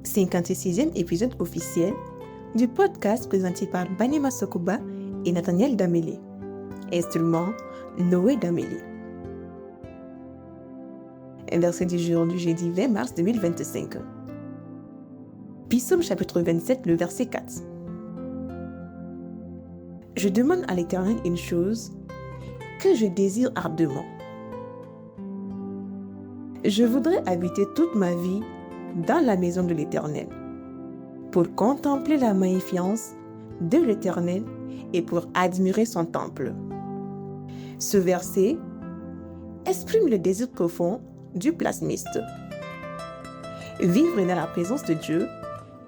56e épisode officiel du podcast présenté par Banima Sokuba et Nathaniel Daméli. Instrument, Noé Daméli. Un verset du jour du jeudi 20 mars 2025. Psaume chapitre 27, le verset 4. Je demande à l'Éternel une chose que je désire ardemment. Je voudrais habiter toute ma vie dans la maison de l'Éternel, pour contempler la magnificence de l'Éternel et pour admirer son temple. Ce verset exprime le désir profond du psalmiste. Vivre dans la présence de Dieu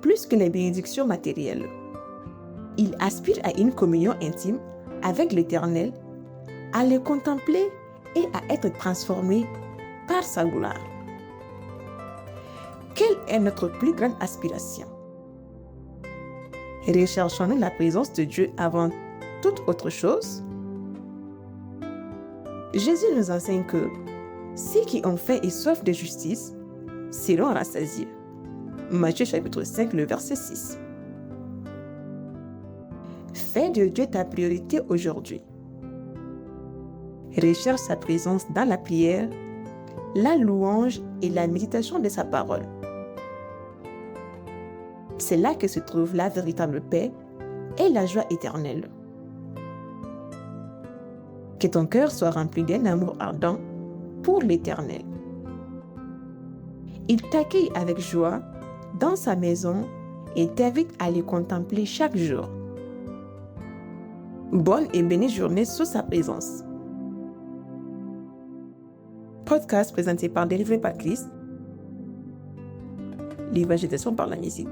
plus que les bénédictions matérielles. Il aspire à une communion intime avec l'Éternel, à le contempler et à être transformé par sa gloire. Quelle est notre plus grande aspiration? Recherchons-nous la présence de Dieu avant toute autre chose? Jésus nous enseigne que ceux qui ont faim et soif de justice seront rassasiés. Matthieu chapitre 5, le verset 6. Fais de Dieu ta priorité aujourd'hui. Recherche sa présence dans la prière, la louange et la méditation de sa parole. C'est là que se trouve la véritable paix et la joie éternelle. Que ton cœur soit rempli d'un amour ardent pour l'Éternel. Il t'accueille avec joie dans sa maison et t'invite à le contempler chaque jour. Bonne et bénie journée sous sa présence. Podcast présenté par Délivré par Christ. L'évangélisation par la musique.